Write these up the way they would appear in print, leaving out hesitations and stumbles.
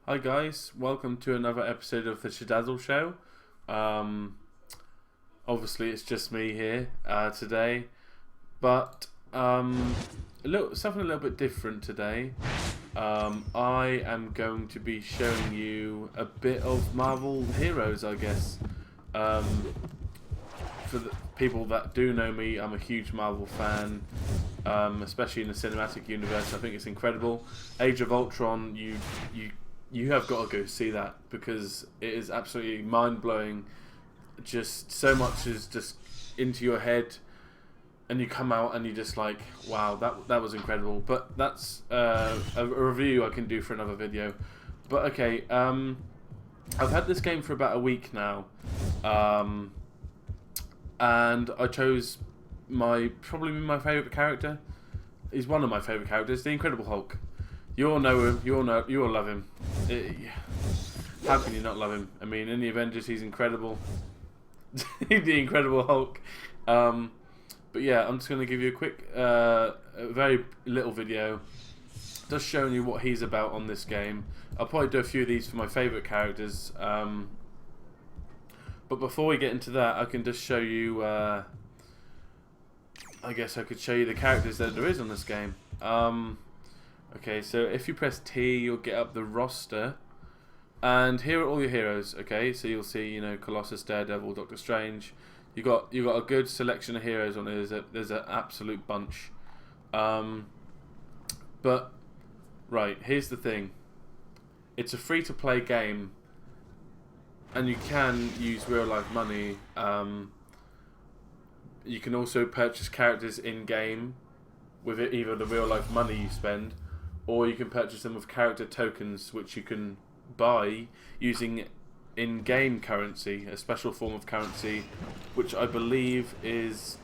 Hi guys, welcome to another episode of the Shidazzle show. Obviously it's just me here today, but something a little bit different today. I am going to be showing you a bit of Marvel heroes, I guess. For the people that do know me, I'm a huge Marvel fan, especially in the cinematic universe. I think it's incredible. Age of Ultron, you have got to go see that because it is absolutely mind-blowing. Just so much is just into your head, and you come out and you're just like, wow, that was incredible. But that's a review I can do for another video. But okay, I've had this game for about a week now, and I chose probably my favourite character. He's one of my favourite characters, the Incredible Hulk. You all know him. You all love him. How can you not love him? I mean, in the Avengers, he's incredible. The Incredible Hulk. But yeah, I'm just going to give you a quick, a very little video, just showing you what he's about on this game. I'll probably do a few of these for my favourite characters. But before we get into that, I can just show you. I guess I could show you the characters that there is on this game. Okay, so if you press T, you'll get up the roster, and here are all your heroes. Okay, so you'll see, Colossus, Daredevil, Doctor Strange. You got a good selection of heroes on there. There's an absolute bunch. But right, here's the thing. It's a free-to-play game, and you can use real-life money. You can also purchase characters in-game with either the real-life money you spend, or you can purchase them with character tokens, which you can buy using in-game currency, a special form of currency, which I believe is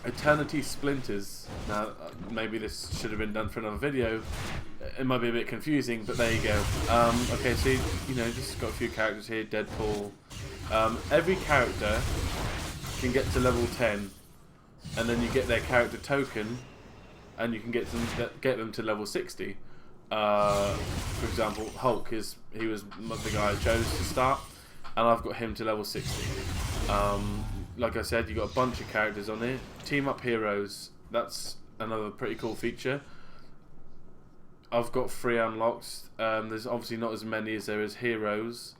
Eternity Splinters. Now, maybe this should have been done for another video. It might be a bit confusing, but there you go. Okay, so just got a few characters here. Deadpool. Every character can get to level 10, and then you get their character token, and you can get them to level 60. For example, Hulk he was the guy I chose to start, and I've got him to level 60. Like I said, you got a bunch of characters on here. Team up heroes, that's another pretty cool feature. I've got 3 unlocked. There's obviously not as many as there is heroes.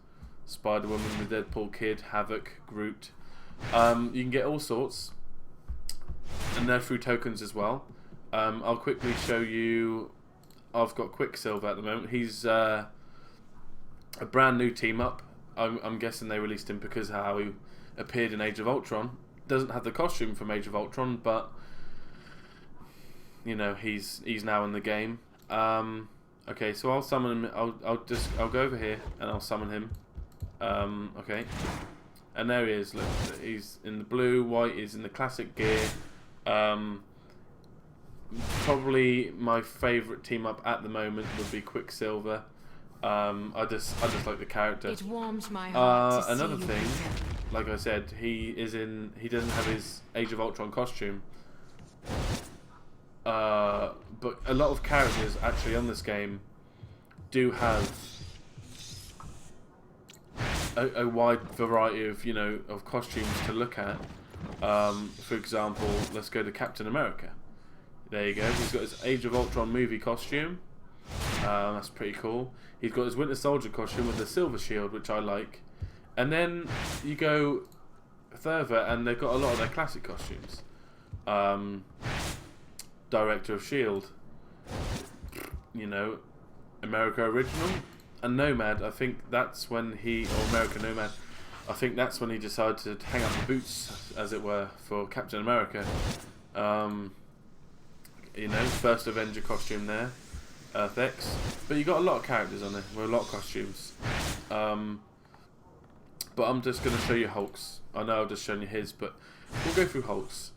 Spider-Woman, the Deadpool Kid, Havoc, Groot. You can get all sorts, and they're through tokens as well. I'll quickly show you. I've got Quicksilver at the moment. He's a brand new team up. I'm guessing they released him because of how he appeared in Age of Ultron. Doesn't have the costume from Age of Ultron, but he's now in the game. Okay, so I'll summon him. I'll go over here and I'll summon him. Okay, and there he is. Look, he's in the blue. White is in the classic gear. Probably my favourite team up at the moment would be Quicksilver. I just like the character. It warms my heart another thing, like I said, he doesn't have his Age of Ultron costume. But a lot of characters actually on this game do have a wide variety of costumes to look at. For example, let's go to Captain America. There you go. He's got his Age of Ultron movie costume. That's pretty cool. He's got his Winter Soldier costume with the silver shield, which I like. And then you go further, and they've got a lot of their classic costumes. Director of S.H.I.E.L.D. America Original and Nomad. I think that's when America Nomad. I think that's when he decided to hang up the boots, as it were, for Captain America. First Avenger costume there, Earth X. But you got a lot of characters on there with a lot of costumes. But I'm just going to show you Hulk's. I know I've just shown you his, but we'll go through Hulk's.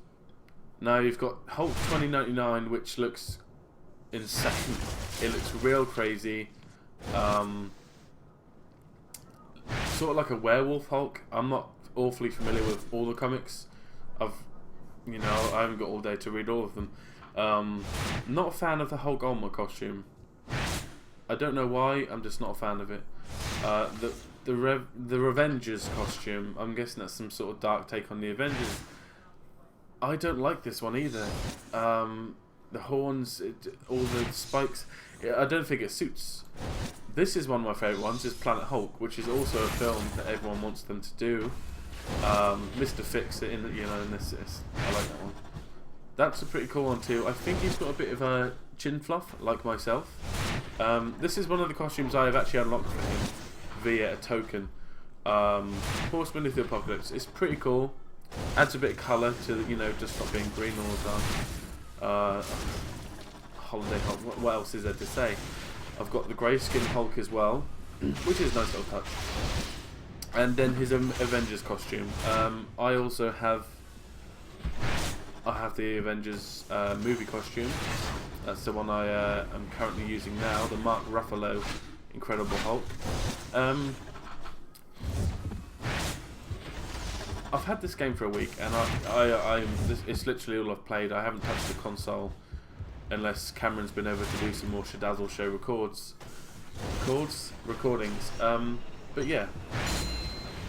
Now you've got Hulk 2099, which looks insane. It looks real crazy. Sort of like a werewolf Hulk. I'm not awfully familiar with all the comics. I haven't got all day to read all of them. Not a fan of the Hulk armor costume. I don't know why. I'm just not a fan of it. The Revengers costume. I'm guessing that's some sort of dark take on the Avengers. I don't like this one either. The horns, all the spikes. I don't think it suits. This is one of my favourite ones. Is Planet Hulk, which is also a film that everyone wants them to do. Mr. Fix It in this. I like that one. That's a pretty cool one too. I think he's got a bit of a chin fluff, like myself. This is one of the costumes I have actually unlocked for him via a token. Horseman of the Apocalypse. It's pretty cool. Adds a bit of colour to just not being green all the time. Holiday Hulk. What else is there to say? I've got the Greyskin Hulk as well, which is a nice little touch. And then his Avengers costume. I also have. I have the Avengers movie costume. That's the one I am currently using now. The Mark Ruffalo Incredible Hulk. I've had this game for a week, and it's literally all I've played. I haven't touched the console unless Cameron's been over to do some more Shidazzle show recordings. But yeah,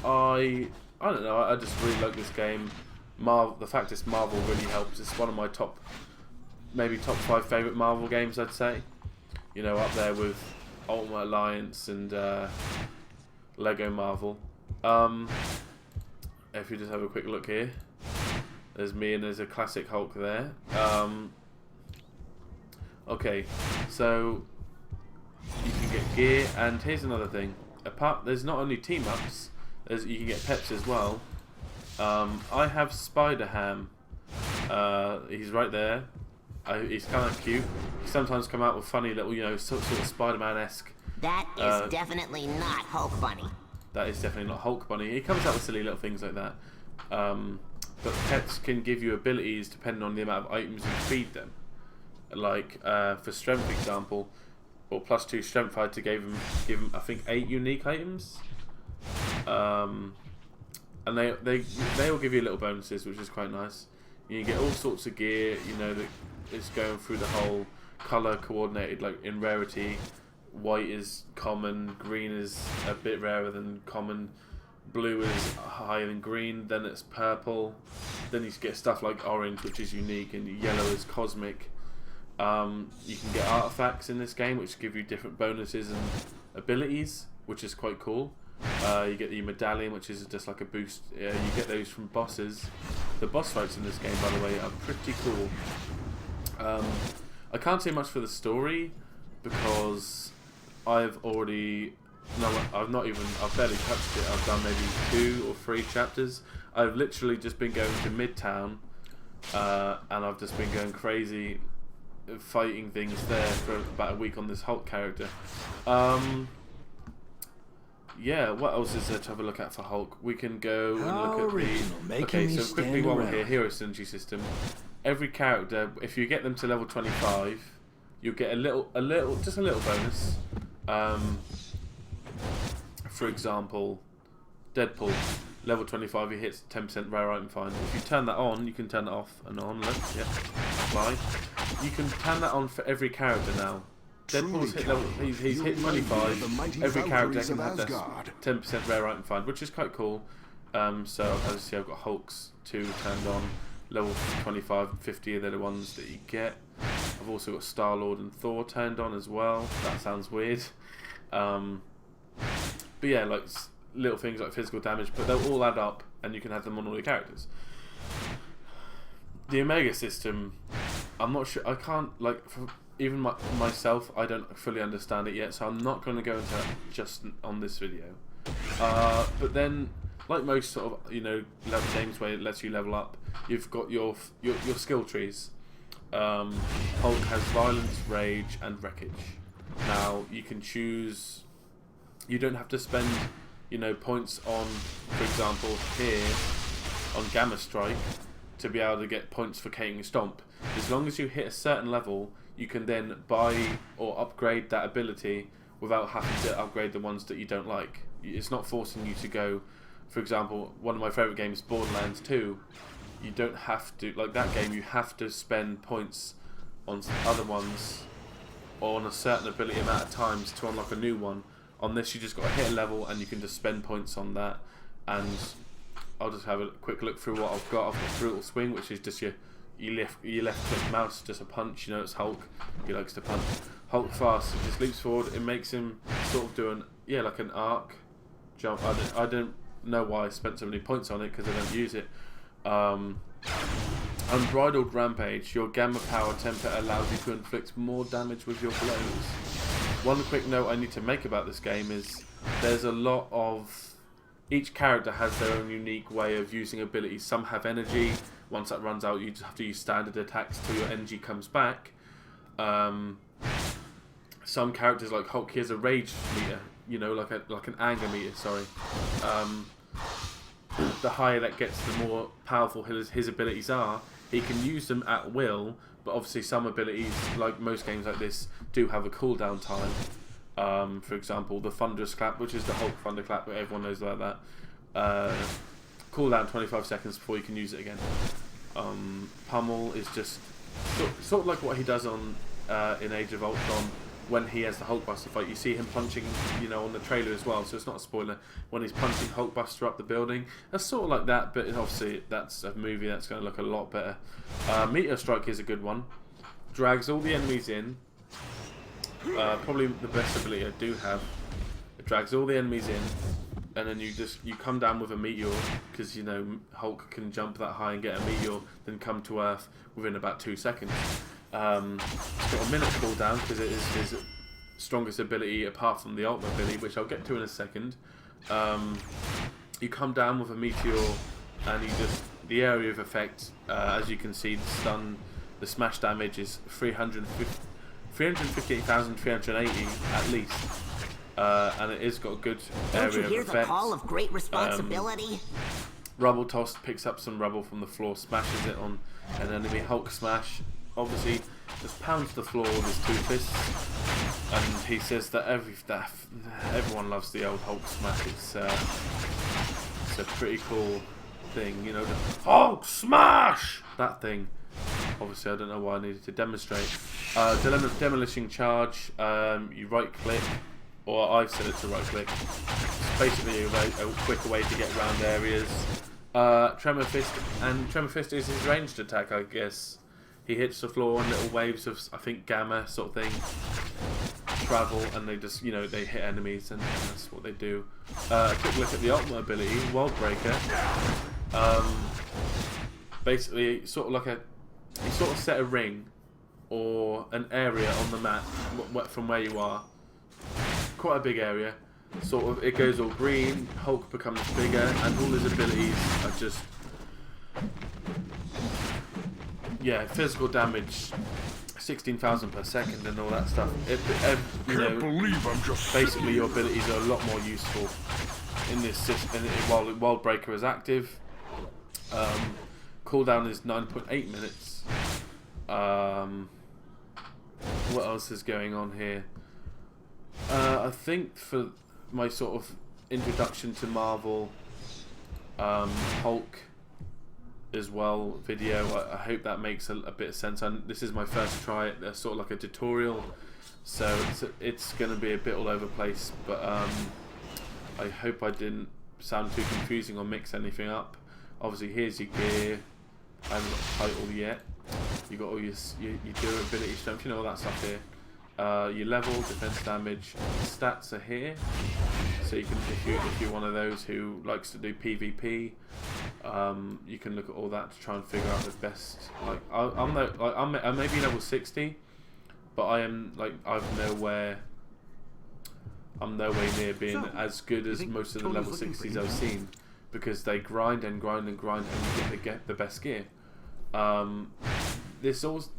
I don't know. I just really like this game. The fact it's Marvel really helps. It's one of my maybe top 5 favourite Marvel games, I'd say. Up there with Ultimate Alliance and Lego Marvel. If you just have a quick look here, there's me and there's a classic Hulk there. Okay, so you can get gear, and here's another thing. There's not only team-ups, you can get pets as well. I have Spider-Ham. He's right there. He's kind of cute. He sometimes come out with funny little, sort of Spider-Man-esque. That is definitely not Hulk Bunny. That is definitely not Hulk Bunny. He comes out with silly little things like that. But pets can give you abilities depending on the amount of items you feed them. Like for strength example, or +2 strength fighter give him I think 8 unique items. And they all give you little bonuses, which is quite nice. You get all sorts of gear, that is going through the whole colour coordinated, like in rarity. White is common, green is a bit rarer than common, blue is higher than green, then it's purple, then you get stuff like orange, which is unique, and yellow is cosmic. You can get artifacts in this game which give you different bonuses and abilities, which is quite cool. You get the medallion, which is just like a boost. You get those from bosses. The boss fights in this game, by the way, are pretty cool. I can't say much for the story because I've barely touched it. I've done maybe 2 or 3 chapters. I've literally just been going to Midtown, and I've just been going crazy fighting things there for about a week on this Hulk character. Yeah, what else is there to have a look at for Hulk? We can go and look at the... Okay, so quickly while we're here, Hero Synergy System. Every character, if you get them to level 25, you'll get just a little bonus. For example, Deadpool, level 25, he hits 10% rare item find. If you turn that on, you can turn it off and on. Look, yep, apply. You can turn that on for every character now. Deadpool's hit level, he's hit 25. Every character can have that 10% rare item find, which is quite cool. So as you see, I've got Hulk's 2 turned on. Level 25 and 50 are the ones that you get. I've also got Star-Lord and Thor turned on as well. That sounds weird. But yeah, like little things like physical damage, but they'll all add up and you can have them on all your characters. The Omega system, I'm not sure, I can't, even myself, I don't fully understand it yet, so I'm not going to go into that just on this video. But then, like most sort of, level games where it lets you level up, you've got your skill trees. Hulk has Violence, Rage, and Wreckage. Now, you can choose, you don't have to spend, points on, for example, here, on Gamma Strike, to be able to get points for King Stomp. As long as you hit a certain level, you can then buy or upgrade that ability without having to upgrade the ones that you don't like. It's not forcing you to go, for example, one of my favourite games, Borderlands 2, you don't have to, like that game, you have to spend points on other ones on a certain ability amount of times to unlock a new one. On this, you just got to hit a level and you can just spend points on that. And I'll just have a quick look through what I've got. I've got Brutal Swing, which is just your left click mouse, just a punch. You know, it's Hulk. He likes to punch. Hulk Fast, it just leaps forward. It makes him sort of do like an arc jump. I don't know why I spent so many points on it because I don't use it. Unbridled Rampage. Your Gamma Power temper allows you to inflict more damage with your blows. One quick note I need to make about this game is there's a lot of... Each character has their own unique way of using abilities. Some have energy. Once that runs out, you just have to use standard attacks till your energy comes back. Some characters like Hulk, he has a rage meter. You know, like an anger meter. Sorry. The higher that gets, the more powerful his abilities are. He can use them at will, but obviously some abilities, like most games like this, do have a cooldown time. For example, the Thunderous Clap, which is the Hulk Thunderclap, but everyone knows about that. Cooldown 25 seconds before you can use it again. Pummel is just sort of like what he does on in Age of Ultron when he has the Hulkbuster fight. You see him punching, you know, on the trailer as well, so it's not a spoiler. When he's punching Hulkbuster up the building, that's sort of like that, but obviously that's a movie that's going to look a lot better. Meteor Strike is a good one. Drags all the enemies in. Probably the best ability I do have. It drags all the enemies in, and then you come down with a meteor, because you know Hulk can jump that high and get a meteor, then come to Earth within about 2 seconds. It's got a minute cooldown because it is his strongest ability apart from the ultimate ability, which I'll get to in a second. You come down with a meteor, and the area of effect, as you can see, the smash damage is 358,380 at least, and it is got a good area of effect. Don't you hear the call of great responsibility? Rubble Toss picks up some rubble from the floor, smashes it on an enemy. Hulk Smash obviously just pounds the floor with his 2 fists, and he says that everyone loves the old Hulk Smash. It's a pretty cool thing, you know, the Hulk Smash, that thing. Obviously, I don't know why I needed to demonstrate. Demolishing Charge, you right click, or I've set it to right click. It's basically a quicker way to get around areas. Tremor Fist, and Tremor Fist is his ranged attack, I guess. He hits the floor on little waves of, I think, gamma sort of thing. Travel, and they just, you know, they hit enemies, and that's what they do. A quick look at the ultimate ability, World Breaker. Basically, sort of like you sort of set a ring or an area on the map from where you are. Quite a big area. Sort of, it goes all green. Hulk becomes bigger, and all his abilities are just, yeah, physical damage, 16,000 per second, and all that stuff. Basically, your abilities are a lot more useful in this system while World Breaker is active. Cooldown is 9.8 minutes. What else is going on here? I think for my sort of introduction to Marvel, Hulk as well video, I hope that makes a bit of sense. This is my first try at sort of like a tutorial, so it's going to be a bit all over the place, but I hope I didn't sound too confusing or mix anything up. Obviously, here's your gear. I haven't got a title yet. You got all your durability, strength, you know, all that stuff here. Your level, defense damage, stats are here. So you can, if you're one of those who likes to do PvP, you can look at all that to try and figure out the best. Like I may be level 60, but I'm nowhere near being as good as most of the level 60s I've seen, because they grind and grind and grind, and you get the best gear. This also,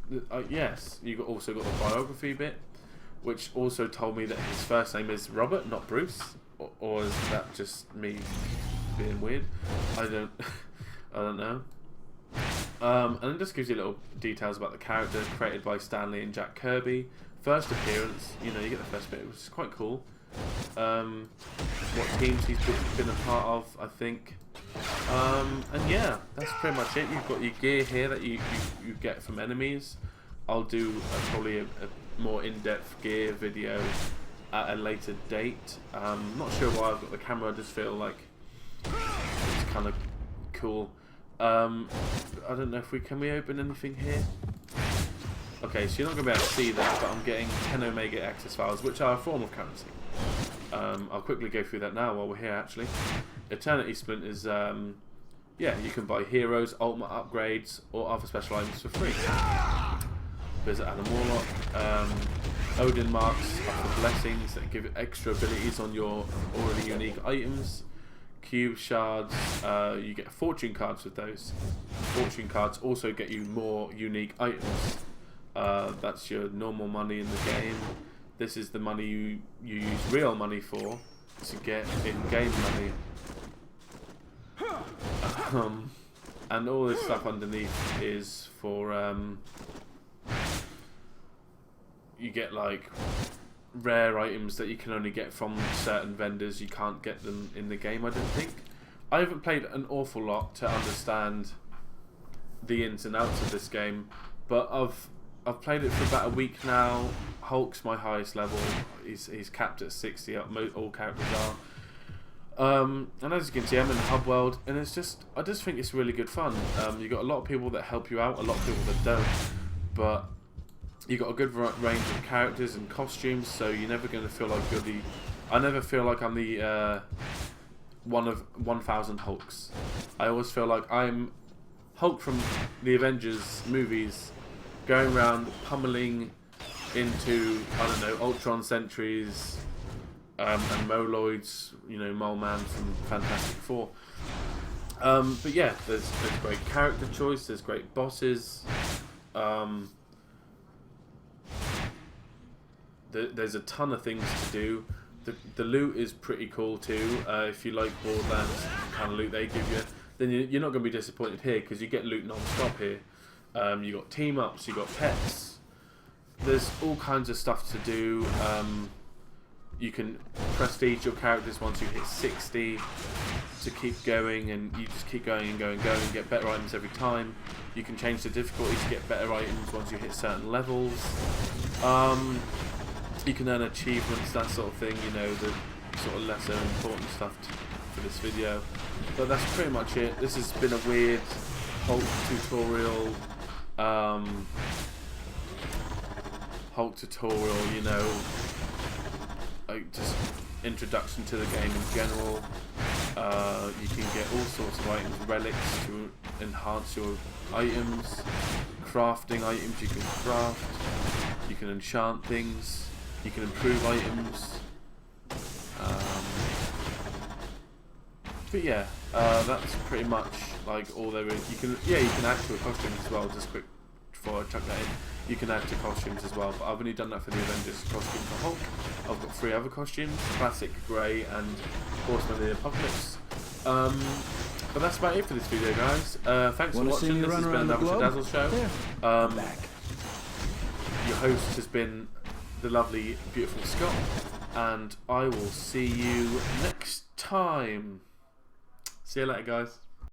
yes, you also got the biography bit, which also told me that his first name is Robert, not Bruce, or is that just me being weird? I don't know. And it just gives you little details about the character, created by Stan Lee and Jack Kirby. First appearance, you know, you get the first bit, which is quite cool. What teams he's been a part of, I think. And yeah, that's pretty much it. You've got your gear here that you get from enemies. I'll do probably a more in-depth gear video at a later date. Not sure why I've got the camera. I just feel like it's kind of cool. I don't know if can we open anything here? Okay, so you're not going to be able to see that, but I'm getting 10 Omega access files, which are a form of currency. I'll quickly go through that now while we're here, actually. Eternity Splint is, yeah, you can buy heroes, ultimate upgrades, or other special items for free. Visit Adam Warlock. Odin Marks are for blessings that give extra abilities on your already unique items. Cube shards, you get fortune cards with those. Fortune cards also get you more unique items. That's your normal money in the game. This is the money you use real money for to get in-game money. And all this stuff underneath is for you get like rare items that you can only get from certain vendors. You can't get them in the game, I don't think. I haven't played an awful lot to understand the ins and outs of this game, but I've played it for about a week now. Hulk's my highest level. He's capped at 60. All characters are. And as you can see, I'm in the hub world, and I just think it's really good fun. You've got a lot of people that help you out, a lot of people that don't, but you've got a good range of characters and costumes, so you're never going to feel like you're the... I never feel like I'm the one of 1,000 Hulks. I always feel like I'm Hulk from the Avengers movies, going around pummeling into, I don't know, Ultron sentries and Moloids, you know, Mole Man from Fantastic Four. But yeah, there's great character choice, there's great bosses. There's a ton of things to do. The loot is pretty cool too. If you like Borderlands, the kind of loot they give you, then you're not going to be disappointed here, because you get loot non-stop here. You got team ups, you got pets. There's all kinds of stuff to do. You can prestige your characters once you hit 60 to keep going, and you just keep going and going and going and get better items every time. You can change the difficulty to get better items once you hit certain levels. You can earn achievements, that sort of thing, you know, the sort of lesser important stuff for this video. But that's pretty much it. This has been a weird Hulk tutorial, you know, like just introduction to the game in general. You can get all sorts of items, relics to enhance your items, crafting items you can craft, you can enchant things, you can improve items. But yeah, that's pretty much like all there is. You can add to a costume as well. Just quick before I chuck that in, you can add to costumes as well. But I've only done that for the Avengers costume for Hulk. I've got 3 other costumes: Classic, Grey, and Horseman of the Apocalypse. But that's about it for this video, guys. Thanks for watching. This has been another Shidazzle show. Your host has been the lovely, beautiful Scott, and I will see you next time. See you later, guys.